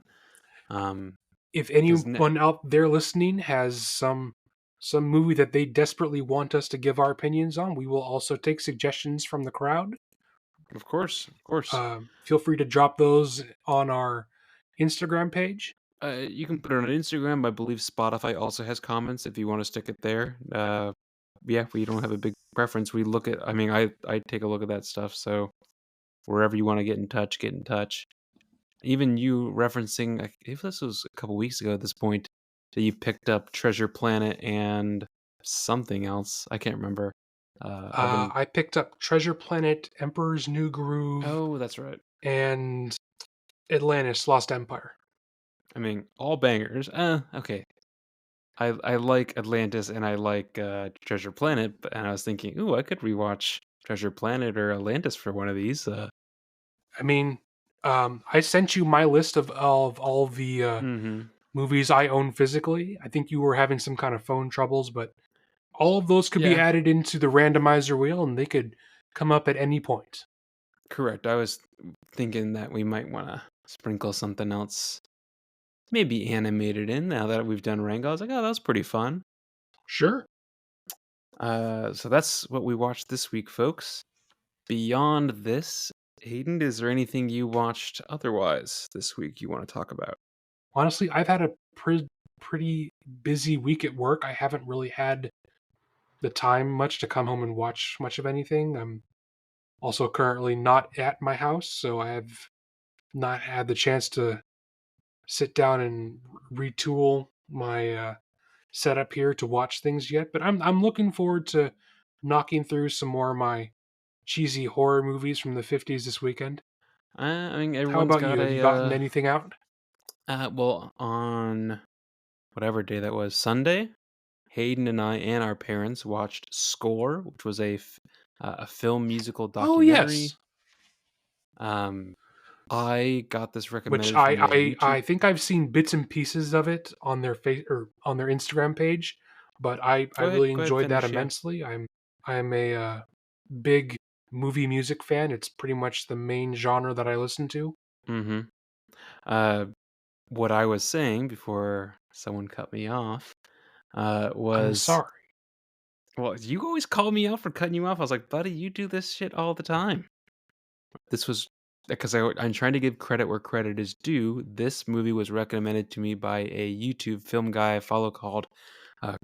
Um, If because anyone out there listening has some movie that they desperately want us to give our opinions on, we will also take suggestions from the crowd. of course, of course, Feel free to drop those on our Instagram page. you can put it on Instagram. I believe Spotify also has comments if you want to stick it there. Yeah, we don't have a big preference. We look at, I mean, I take a look at that stuff. So wherever you want to get in touch, get in touch. Even you referencing, if this was a couple weeks ago at this point, that you picked up Treasure Planet and something else. I can't remember. I've been. I picked up Treasure Planet, Emperor's New Groove, Oh, that's right. and Atlantis: Lost Empire. I mean, all bangers. Okay. I like Atlantis and I like Treasure Planet, and I was thinking, ooh, I could rewatch Treasure Planet or Atlantis for one of these. I mean, I sent you my list of all the Mm-hmm. movies I own physically. I think you were having some kind of phone troubles, but all of those could be Yeah, added into the randomizer wheel and they could come up at any point. correct. I was thinking that we might want to sprinkle something else, maybe animated in. Now that we've done Rango, I was like, oh, that was pretty fun. Sure. So that's what we watched this week, folks. Beyond this, Hayden, is there anything you watched otherwise this week you want to talk about? Honestly, I've had a pretty busy week at work. I haven't really had the time much to come home and watch much of anything. I'm also currently not at my house, so I have not had the chance to sit down and retool my setup here to watch things yet. But I'm looking forward to knocking through some more of my cheesy horror movies from the 50s this weekend. I mean, How everyone's about got you? Have you gotten a anything out? well, on whatever day that was, Sunday, Hayden and I and our parents watched Score, which was a film musical Oh documentary. yes, Um, I got this which recommended for I me on I YouTube. I think I've seen bits and pieces of it on their face or on their Instagram page, but I really Go ahead, enjoyed that finish. Yeah. immensely. I'm a big movie music fan. It's pretty much the main genre that I listen to. Mm-hmm. Uh, what I was saying before someone cut me off I'm was, sorry. well, you always call me out for cutting you off. I was like, buddy, you do this shit all the time. This was because I'm trying to give credit where credit is due. This movie was recommended to me by a YouTube film guy I follow called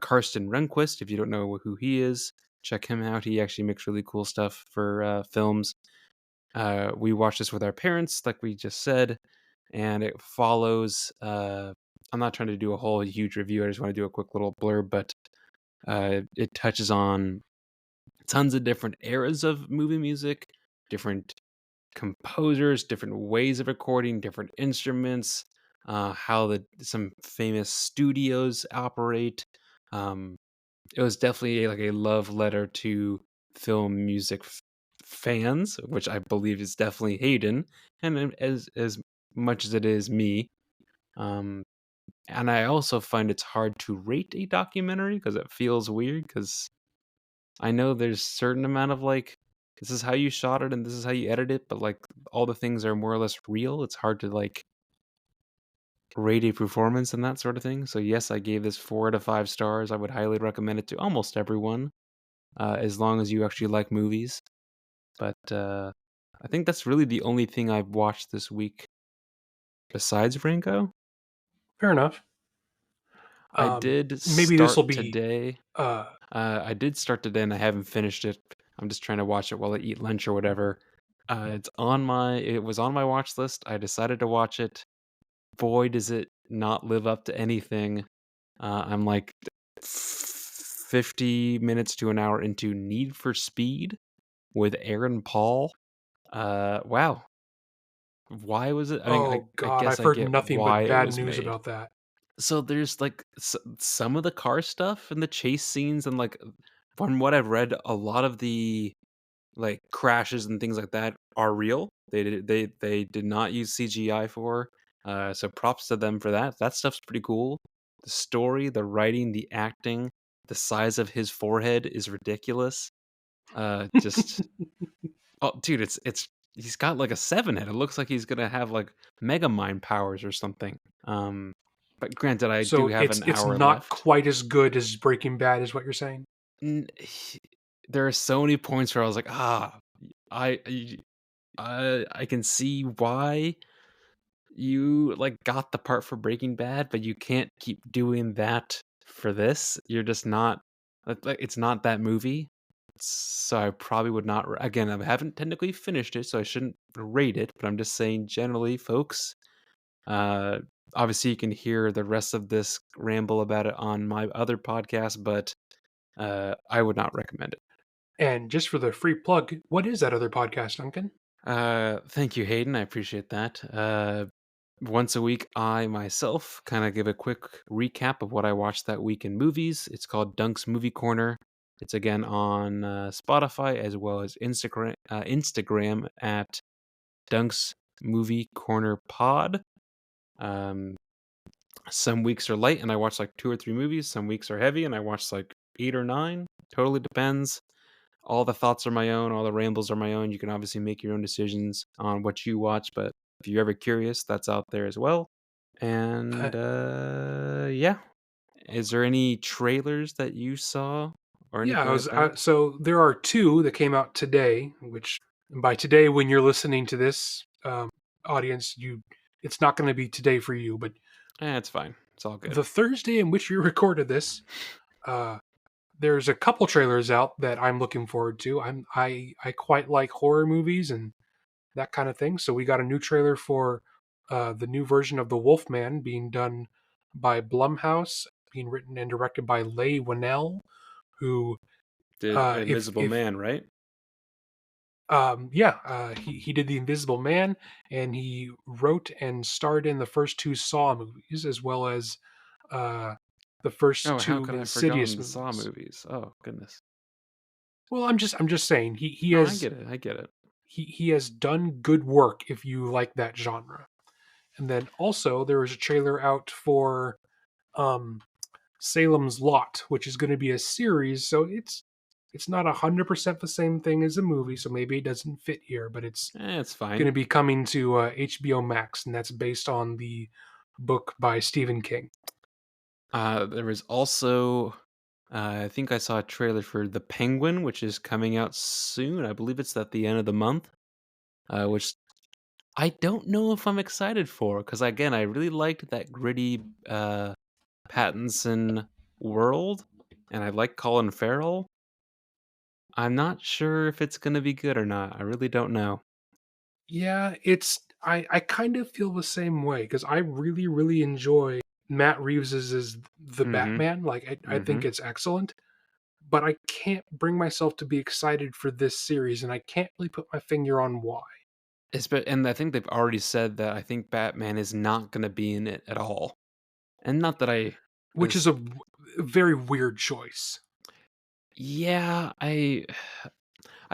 Karsten Renquist. If you don't know who he is, check him out. He actually makes really cool stuff for films. We watched this with our parents, like we just said, and it follows. I'm not trying to do a whole huge review. I just want to do a quick little blurb, but it touches on tons of different eras of movie music, different composers, different ways of recording, different instruments, how some famous studios operate. Um, it was definitely like a love letter to film music fans, which I believe is definitely Hayden, and as much as it is me. Um, and I also find it's hard to rate a documentary because it feels weird because I know there's certain amount of like this is how you shot it and this is how you edit it, but like all the things are more or less real. It's hard to like rate a performance and that sort of thing. So yes, I gave this 4 out of 5 stars. I would highly recommend it to almost everyone, as long as you actually like movies. But I think that's really the only thing I've watched this week besides Rango. Fair enough. I did Maybe this will start be today. uh, I did start today and I haven't finished it. I'm just trying to watch it while I eat lunch or whatever. It was on my watch list. I decided to watch it. Boy, does it not live up to anything. I'm like 50 minutes to an hour into Need for Speed with Aaron Paul. Wow. Why was it? I mean, oh I god, guess I've I heard get nothing why but it bad was news made. about that. So there's like some of the car stuff and the chase scenes and like from what I've read, a lot of the like crashes and things like that are real. They did not use CGI for. So props to them for that. That stuff's pretty cool. The story, the writing, the acting, the size of his forehead is ridiculous. Just oh, dude, it's he's got like a 7 head. It looks like he's gonna have like mega mind powers or something. Um, but granted, I do So have it's an it's hour not left. quite as good as Breaking Bad, is what you're saying? There are so many points where I was like, I I can see why you like got the part for Breaking Bad, but you can't keep doing that for this. You're just not like it's not that movie. So I probably would not. Again, I haven't technically finished it, so I shouldn't rate it. But I'm just saying, generally, folks. Uh, Obviously, you can hear the rest of this ramble about it on my other podcast, but I would not recommend it. And just for the free plug, what is that other podcast, Duncan? Thank you, Hayden. I appreciate that. Once a week, I myself kind of give a quick recap of what I watched that week in movies. It's called Dunk's Movie Corner. It's again on Spotify as well as Instagram at Dunk's Movie Corner Pod. Um, some weeks are light and I watch like 2 or 3 movies. Some weeks are heavy and I watch like 8 or 9. Totally depends. All the thoughts are my own, all the rambles are my own. You can obviously make your own decisions on what you watch, but if you're ever curious, that's out there as well. Uh, And yeah, is there any trailers that you saw or yeah, anything like that? so there are two that came out today. Which by today, when you're listening to this, audience, it's not going to be today for you, but It's fine. It's all good. the Thursday in which you recorded this, uh, there's a couple trailers out that I'm looking forward to. I quite like horror movies and that kind of thing. So we got a new trailer for the new version of The Wolfman being done by Blumhouse, being written and directed by Leigh Whannell, who Did Invisible if Man, right? yeah, he did The Invisible Man, and he wrote and starred in the first two Saw movies, as well as uh, the first Oh, how two could I have Insidious forgotten the Saw movies. movies? Oh, goodness. Well, I'm just saying he No, I has get it. I get it. he has done good work if you like that genre. And then also there was a trailer out for um Salem's Lot, which is going to be a series, so it's not 100% the same thing as a movie, so maybe it doesn't fit here, but it's It's going fine. to be coming to HBO Max, and that's based on the book by Stephen King. There was also, I think I saw a trailer for The Penguin, which is coming out soon. I believe it's at the end of the month, which I don't know if I'm excited for because again, I really liked that gritty Pattinson world, and I like Colin Farrell. I'm not sure if it's gonna be good or not. I really don't know. Yeah, I kind of feel the same way because I really really enjoy Matt Reeves's as the Mhm. Batman. Like I think Mhm. it's excellent, but I can't bring myself to be excited for this series, and I can't really put my finger on why. And I think they've already said that I think Batman is not gonna be in it at all. And not that I Which is was a very weird choice. yeah, I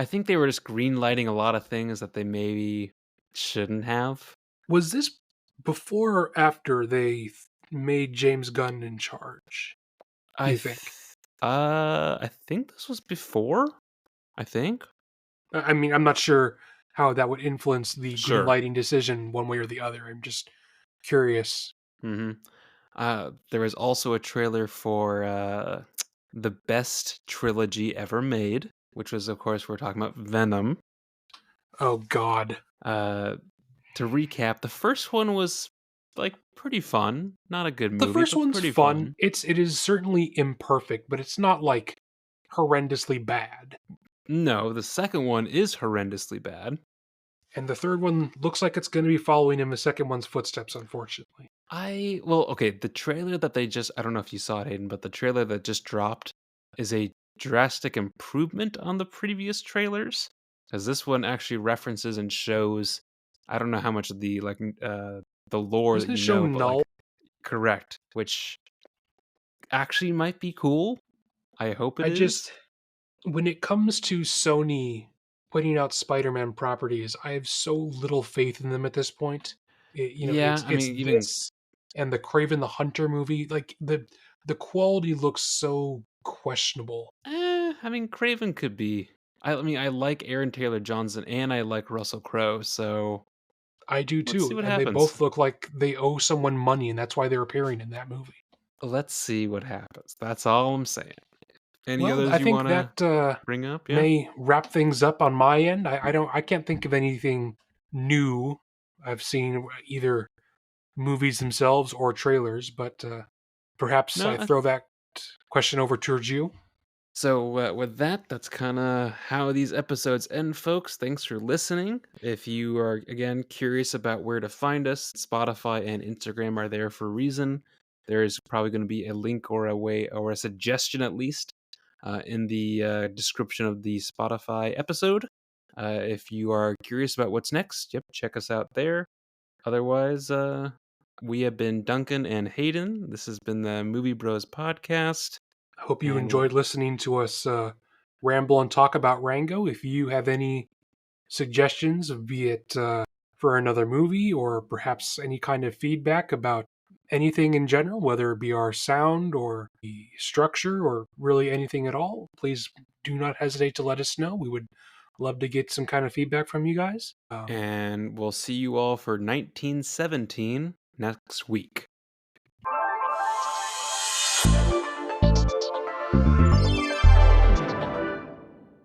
think they were just greenlighting a lot of things that they maybe shouldn't have. Was this before or after they made James Gunn in charge? Do I you th think? I think this was before, I think. I mean, I'm not sure how that would influence the green Sure. lighting decision one way or the other. I'm just curious. Mhm. There was also a trailer for, the best trilogy ever made, which was, of course, we're talking about Venom. Oh God. Uh, to recap, the first one was, like, pretty fun. Not a good The movie, first but one's pretty fun. fun. It is certainly imperfect, but it's not like horrendously bad. No, the second one is horrendously bad. And the third one looks like it's going to be following in the second one's footsteps, unfortunately. Okay, the trailer that they just I don't know if you saw it, Hayden, but the trailer that just dropped is a drastic improvement on the previous trailers, because this one actually references and shows I don't know how much of the lore that Doesn't it you show know, but, null? like correct, which actually might be cool. I hope it I is. just when it comes to Sony putting out Spider-Man properties, I have so little faith in them at this point. Yeah, I It's mean, even this and the Craven the Hunter movie. Like the quality looks so questionable. I mean, Craven could be I mean, I like Aaron Taylor Johnson and I like Russell Crowe, so I do let's see too, what and they happens. both look like they owe someone money, and that's why they're appearing in that movie. Let's see what happens. That's all I'm saying. Any Well, others I you think wanna that bring up? Yeah? may wrap things up on my end. I can't think of anything new I've seen either movies themselves or trailers, but perhaps No, I throw that question over towards you. so, with that, that's kinda how these episodes end, folks. Thanks for listening. If you are, again, curious about where to find us, Spotify and Instagram are there for a reason. There is probably gonna be a link or a way or a suggestion at least, in the, description of the Spotify episode. If you are curious about what's next, yep, check us out there. Otherwise, we have been Duncan and Hayden. This has been the Movie Bros podcast, I hope you and we'll enjoyed listening to us ramble and talk about Rango. If you have any suggestions, be it for another movie or perhaps any kind of feedback about anything in general, whether it be our sound or the structure or really anything at all, please do not hesitate to let us know. We would love to get some kind of feedback from you guys. and we'll see you all for 1917 next week.